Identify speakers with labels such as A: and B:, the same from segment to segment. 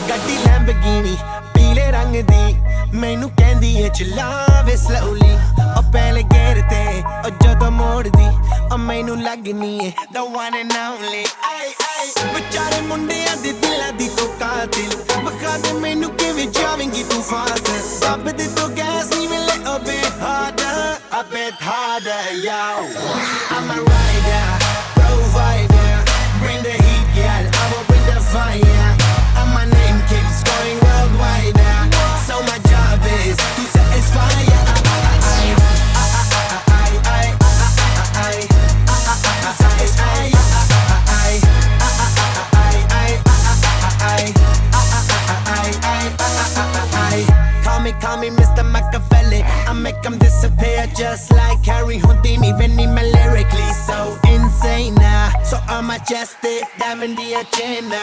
A: ਗੱਡੀ ਲੈਂਬਰਗਿਨੀ ਪੀਲੇ ਰੰਗ ਦੀ ਮੈਨੂੰ ਕਹਿੰਦੀ ਏ ਚਲਾਵੇ slowly ਉਹ ਪਹਿਲੇ ਗੇਰ ਤੇ ਉਹ ਜਦੋਂ ਮੋੜਦੀ ਉਹ ਮੈਨੂੰ ਲੱਗਨੀ ਏ the one and only ਆਏ ਆਏ ਵਿਚਾਰੇ ਮੁੰਡਿਆਂ ਦੇ ਦਿਲਾਂ ਦੀ ਤੂੰ ਕਾਤਿਲ ਬਖਾ ਦੇ ਮੈਨੂੰ ਕਿਵੇਂ ਜਾਵੇਂਗੀ ਤੂੰ ਫਾਸਟ ਦੱਬ ਦੇ ਤੂੰ ਗੈਸ ਨਹੀਂ ਮਿਲੇ a bit harder yo I'm a rider provider bring the heat girl I will bring the fire and my name keeps going worldwide so my job is to satisfy Call me Mr. Machiavelli I make them disappear just like Harry Houdini When I'm lyrically so insane So I'm majestic, diamond the agenda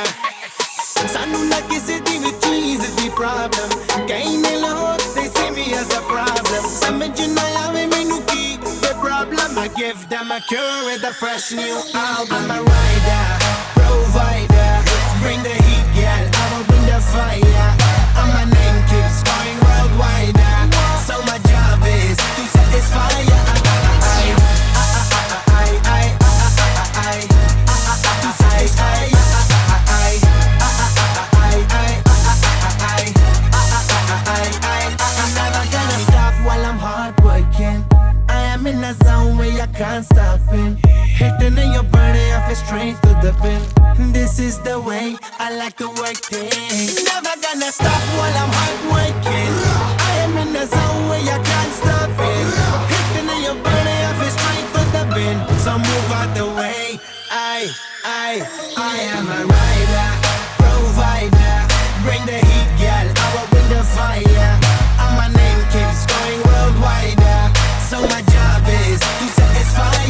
A: Sanu na kisi di vi cheese di problem Kaine log, they see me as a problem Samajh na aave mainu ki the problem I give them a cure with a fresh new album I'm a rider, provider Bring the heat girl, I will bring the fire And my name keeps going worldwide So my job is to satisfy Can't stop it Hitting in your body off it straight to the pin This is the way I like to work things Never gonna stop while I'm hard working I am in the zone where you can't stop it Hitting in your body off it straight to the pin So move out the way I am a rider, provider Bring the heat girl, I will bring the fire And my name keeps going worldwide So my job is to satisfy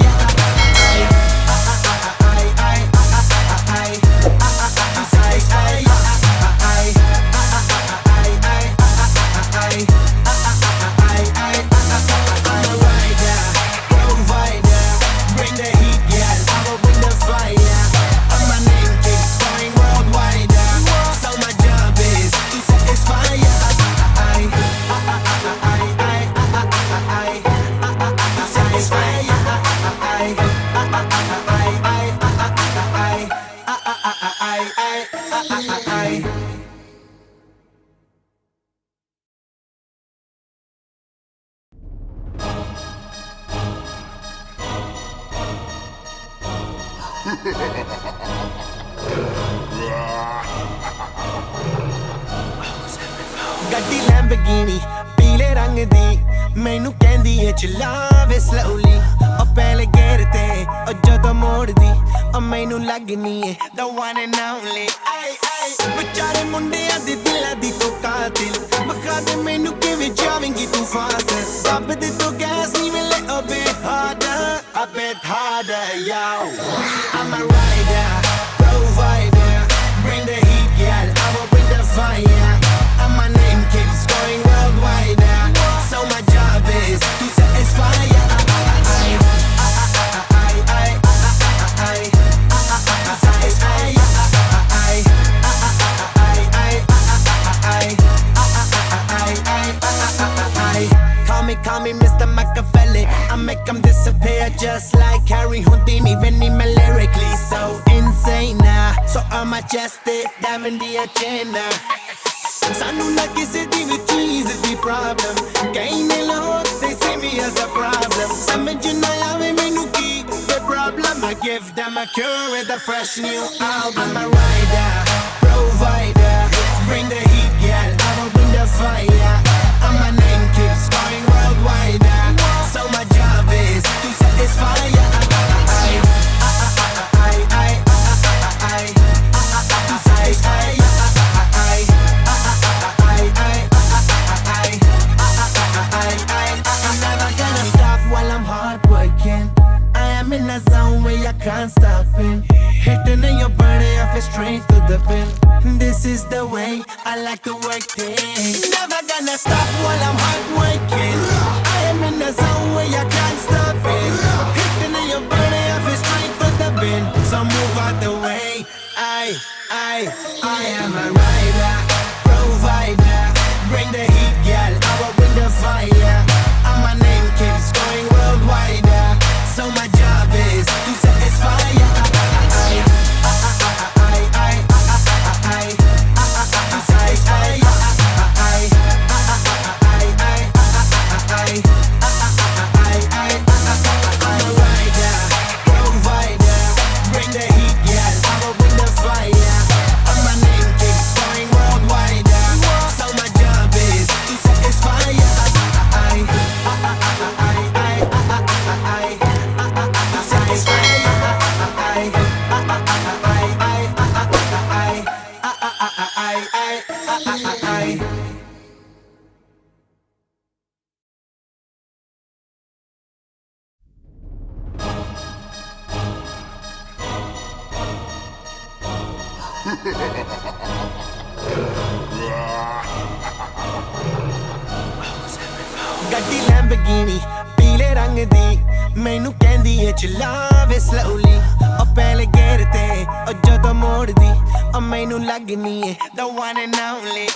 A: ਗੱਡੀ Lamborghini ਪੀਲੇ ਰੰਗ ਦੀ ਮੈਨੂੰ ਕਹਿੰਦੀ ਏ ਚਲਾਵੇ slowly ਉਹ ਪਹਿਲੇ ਗੇਰ ਤੇ ਉਹ ਜਦੋਂ ਮੋੜਦੀ ਉਹ ਮੈਨੂੰ ਲੱਗਨੀ ਏ the one and only ਆਏ ਆਏ ਵਿਚਾਰੇ ਮੁੰਡਿਆਂ ਦੇ ਦਿਲਾਂ ਦੀ ਤੂੰ ਕਾਤਿਲ ਬਖਾ ਦੇ ਮੈਨੂੰ ਕਿਵੇਂ ਜਾਵੇਂਗੀ ਤੂੰ ਫਾਸਟ ਦੱਬ ਦੇ ਤੂੰ ਗੈਸ ਨਹੀਂ ਮਿਲੇ a bit harder yo I'm a rider provider bring the heat girl I will bring the fire and my name keeps going worldwide so my job is to satisfy Call me Mr. Machiavelli I make them disappear just like Harry Houdini When I'm lyrically so insane So I'm majestic, diamond the agenda Sanu na kisi di vi cheese di problem Kaine log, they see me as a problem Samajh na aave mainu ki the problem I give them a cure with a fresh new album I'm a rider, provider Bring the heat girl, I will bring the fire And my name keeps going worldwide So my job is to satisfy I'm never gonna stop while I'm hard working I am in a zone where you can't stop it Hitting in your body off it straight to the pin This is the way I like to work things Never gonna stop while I'm hard working I am in the zone where you can't stop it Hitting in your body ਗੱਡੀ ਲੈਂਬਗੀਨੀ ਪੀਲੇ ਰੰਗ ਦੀ ਮੈਨੂੰ ਕਹਿੰਦੀ ਏ ਚਲਾਵੇ slowly ਉਹ ਪਹਿਲੇ ਗੇਰ ਤੇ ਉਹ ਜਦੋਂ ਮੋੜਦੀ ਉਹ ਮੈਨੂੰ ਲੱਗਨੀ ਏ the one and only